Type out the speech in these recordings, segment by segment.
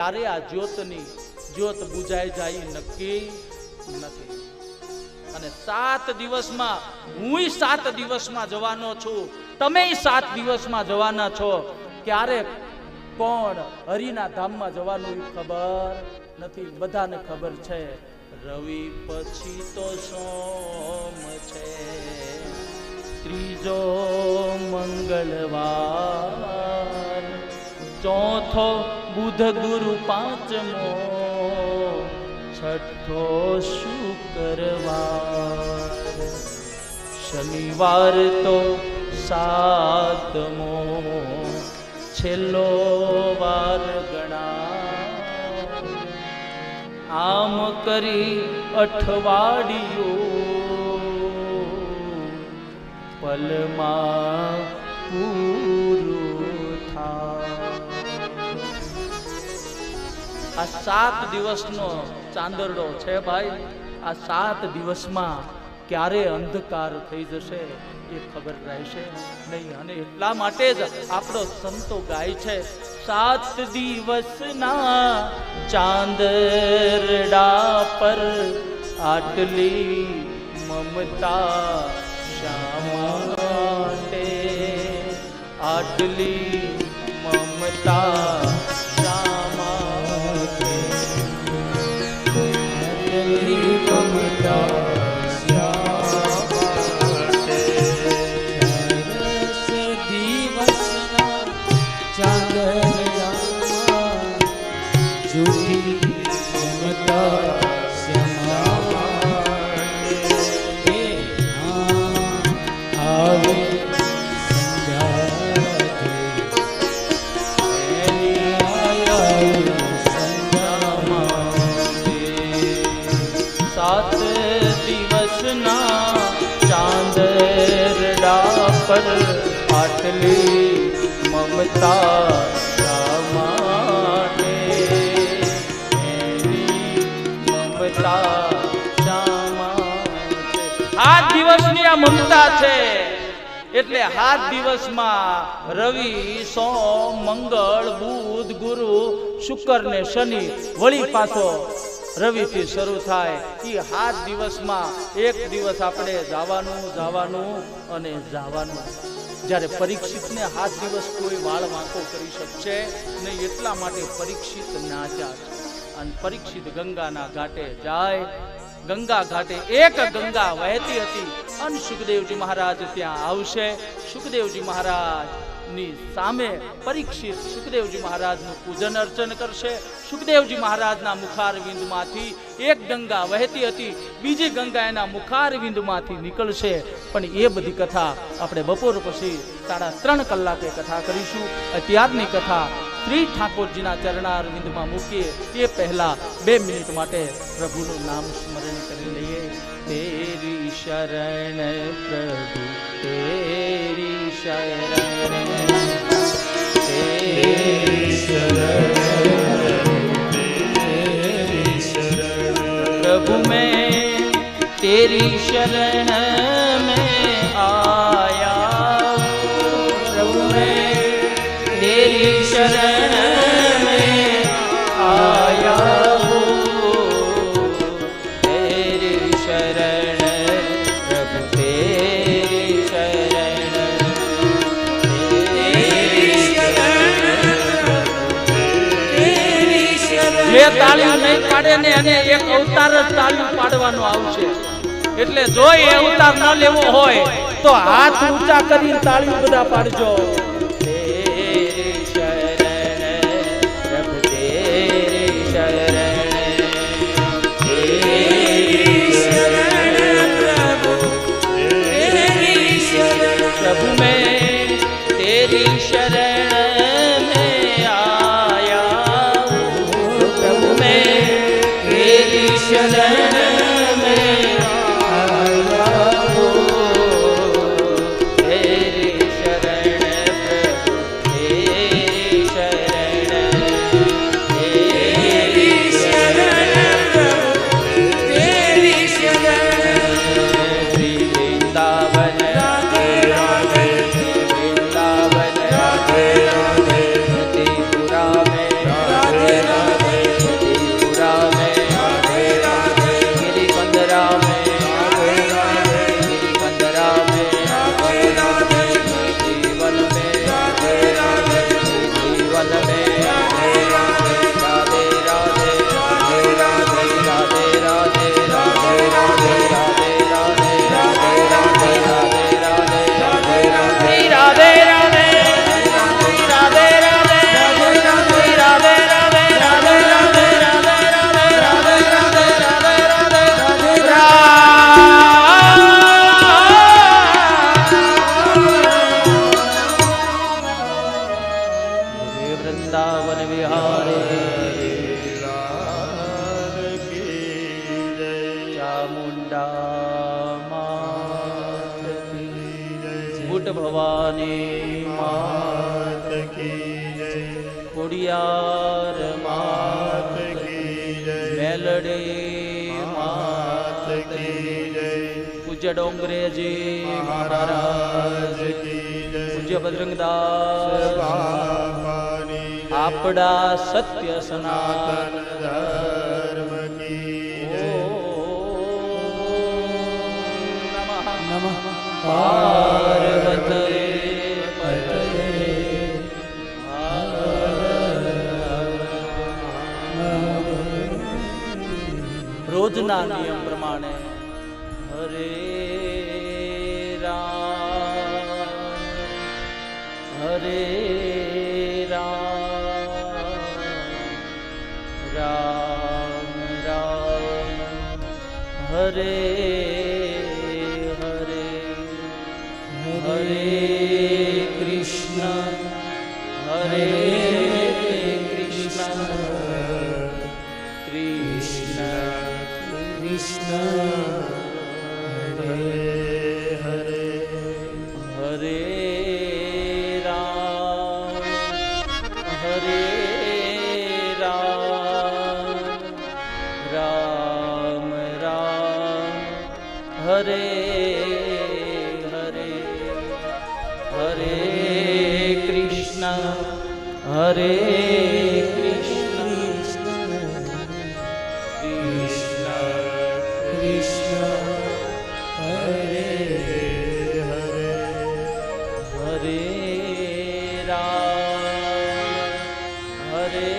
ત્યારે આ જ્યોત બુજાઈ જાય નક્કી નથી. અને 7 દિવસમાં હુંય 7 દિવસમાં જવાનો છું, તમે 7 દિવસમાં જવાના છો. ક્યારે કોણ હરિના ધામમાં જવાનું એ ખબર નથી. બધાને ખબર છે રવિ પછી તો સોમ છે, ત્રીજો મંગળવાર, ચોથો બુધ ગુરુ પાંચમો, છઠ્ઠો શુક્રવાર, શનિવાર તો સાતમો, છેલ્લો વાર ગણા. આમ કરી અઠવાડિયું પલમાં પૂરું થાય. આ 7 દિવસનો ચાંદરડો છે ભાઈ. આ 7 દિવસમાં ક્યારે અંધકાર થઈ જશે એ ખબર રહેશે નહીં. અને એટલા માટે જ આપણો સંતો ગાય છે 7 દિવસના ચાંદરડા પર આટલી મમતા શા માટે, આટલી મમતા શા માટે, આટલી મમતા આટલી મમતા શા માટે, એની મમતા શા માટે. 7 દિવસની આ મમતા છે. એટલે 7 દિવસમાં રવિ, સોમ, મંગળ, બુધ, ગુરુ, શુક્ર ને શનિ, વળી પાછો રવિ થી શરૂ થાય. એ 7 દિવસમાં એક દિવસ આપણે જવાનું અને જવાનું. જ્યારે પરીક્ષિતને 7 દિવસ કોઈ વાળ વાંકો કરી શકશે નહીં, એટલા માટે પરીક્ષિત નાચ્યા છે. અને પરીક્ષિત ગંગાના ઘાટે જાય. ગંગા ઘાટે એક ગંગા વહેતી હતી અને સુખદેવજી મહારાજ ત્યાં આવશે. સુખદેવજી મહારાજ ની સામે પરીક્ષિત સુખદેવજી મહારાજનું પૂજન અર્ચન કરશે. સુખદેવજી મહારાજના મુખારવિંદમાંથી એક ગંગા વહેતી હતી, બીજી ગંગા એના મુખારવિંદમાંથી નીકળશે. પણ એ બધી કથા આપણે બપોર પછી 3.5 કલાકે કથા કરીશું. અત્યારની કથા શ્રી ઠાકોરજીના ચરણારવિંદમાં મૂકીએ એ પહેલા 2 મિનિટ માટે પ્રભુનું નામ સ્મરણ કરી લઈએ. તેરી શરણ પ્રભુ, તેરી શરણ, તેરી શરણ, તેરી શરણ प्रभु मैं तेरी शरण में आया, प्रभु मैं तेरी शरण में आया हूँ. तेरी शरण प्रभु, तेरी शरण, तेरी शरण, तेरी शरण. જે તાળીઓ નહીં પાડે ને એને એક અવતાર જ તાળીઓ પાડવાનો આવશે. એટલે જો એ અવતાર ન લેવો હોય તો હાથ ઊંચા કરીને તાળીઓ બધા પાડજો. તેરી શરણ પ્રભુ, તેરી શરણ, તેરી શરણ પ્રભુ, તેરી શરણ. પ્રભુ મેં તેરી શરણ में आया, प्रभु मैं तेरी शरण राधे राधे ભવાની मात की जय ખોડિયાર मात की जय મેલડી मात की जय પૂજ્ય ડોંગરેજી महाराज की जय પૂજ્ય બજરંગદાસ बापानी जय આપડા સત્ય સનાતન सनातन धर्म की जय નમઃ પાર્વતી રોજના નિયમ પ્રમાણે હરે રામ હરે રામ રામ રામ હરે હરે હરે કૃષ્ણ હરે કૃષ્ણ કૃષ્ણ કૃષ્ણ हरे हरे હરે રામ હરે રામ રામ રામ હરે હરે હરે કૃષ્ણ હરે કૃષ્ણ કૃષ્ણ કૃષ્ણ હરે हरे હરે રામ હરે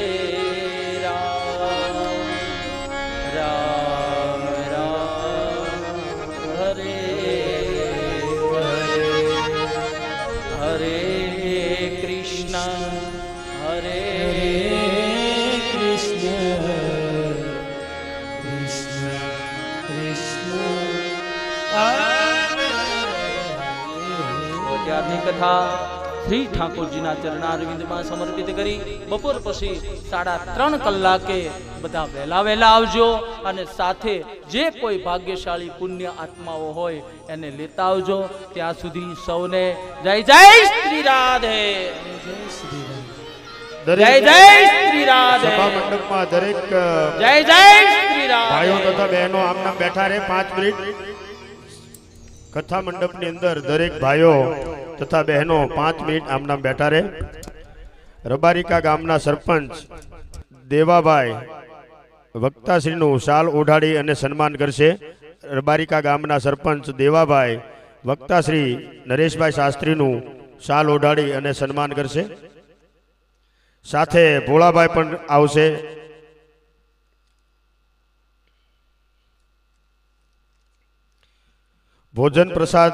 રામ રામ રામ હરે હરે કૃષ્ણ હરે કૃષ્ણ કૃષ્ણ કૃષ્ણ ત્યારની કથા શ્રી ઠાકોરજીના ચરણારવિંદમાં સમર્પિત કરી બપોર પછી 3:30 કલાકે બધા વહેલા આવજો અને સાથે જે કોઈ ભાગ્યશાળી પુણ્ય આત્માઓ હોય એને લેતા આવજો. ત્યાં સુધી સૌને જય જય શ્રી રાધે, જય જય શ્રી રાધે, સભા મંડપમાં દરેક જય જય શ્રી ભાઈઓ રાધે. તથા બહેનો આમના બેઠા રહે 5 મિનિટ. કથા મંડપની અંદર દરેક ભાઈઓ તથા બહેનો 5 મિનિટ આમના બેઠા રહે. રબારિકા ગામના સરપંચ દેવાભાઈ વક્તાશ્રીનું શાલ ઓઢાડી અને સન્માન કરશે. રબારિકા ગામના સરપંચ દેવાભાઈ વક્તાશ્રી નરેશભાઈ શાસ્ત્રીનું શાલ ઓઢાડી અને સન્માન કરશે. સાથે ભોળાભાઈ પણ આવશે. ભોજન પ્રસાદ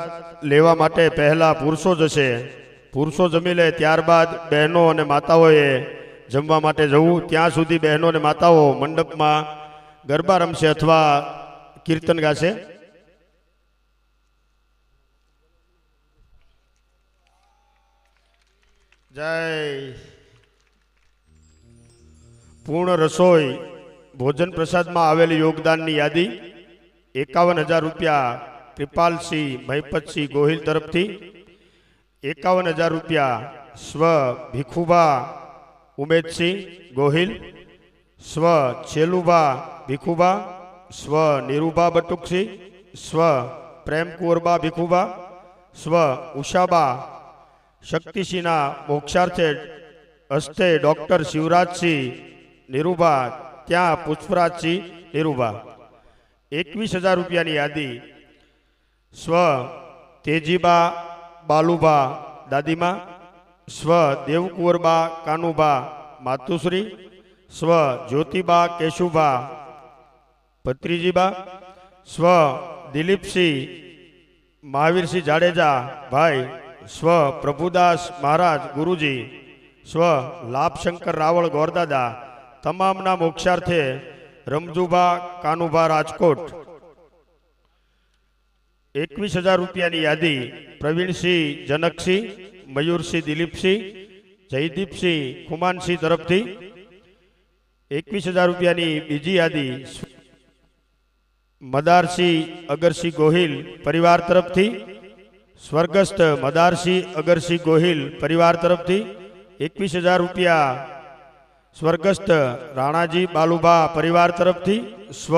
લેવા માટે પહેલા પુરુષો જશે. પુરુષો જમી લે ત્યારબાદ બહેનો અને માતાઓએ જમવા માટે જવું. ત્યાં સુધી બહેનો અને માતાઓ મંડપમાં ગરબા રમશે અથવા કીર્તન ગાશે. જય. પૂર્ણ રસોઈ ભોજન પ્રસાદમાં આવેલી યોગદાનની યાદી 51,000 રૂપિયા કૃપાલસિંહ મહિપતસિંહ ગોહિલ તરફથી, 51,000 રૂપિયા સ્વ ભીખુબા ઉમેદસિંહ ગોહિલ, સ્વ છેલુબા ભીખુબા, સ્વ નીરુબા બટુકસિંહ, સ્વ પ્રેમકુંવરબા ભીખુબા, સ્વ ઉષાબા શક્તિસિંહના મોક્ષાર્થે હસ્તે ડોક્ટર શિવરાજસિંહ નીરુબા ત્યાં પુષ્પરાજસિંહ નીરુબા. 21,000 રૂપિયાની યાદી સ્વ તેજીબા બાલુબા દાદીમા, સ્વ દેવકુંવરબા કાનુબા માતુશ્રી, સ્વ જ્યોતિબા કેશુબા ભત્રીજીબા, સ્વ દિલીપસિંહ મહાવીરસિંહ જાડેજા ભાઈ, સ્વ પ્રભુદાસ મહારાજ ગુરુજી, સ્વ લાભશંકર રાવળ ગોરદાદા તમામના મોક્ષાર્થે રમજુબા કાનુભા રાજકોટ. 21,000 રૂપિયાની યાદી પ્રવીણસિંહ જનકસિંહ, મયુરસિંહ દિલીપસિંહ, જયદીપસિંહ ખુમાનસિંહ તરફથી. 21,000 રૂપિયાની બીજી યાદી મદારસિંહ અગરસિંહ ગોહિલ પરિવાર તરફથી, સ્વર્ગસ્થ મદારસિંહ અગરસિંહ ગોહિલ પરિવાર તરફથી 21,000 રૂપિયા, સ્વર્ગસ્થ રાણાજી બાલુભા પરિવાર તરફથી સ્વ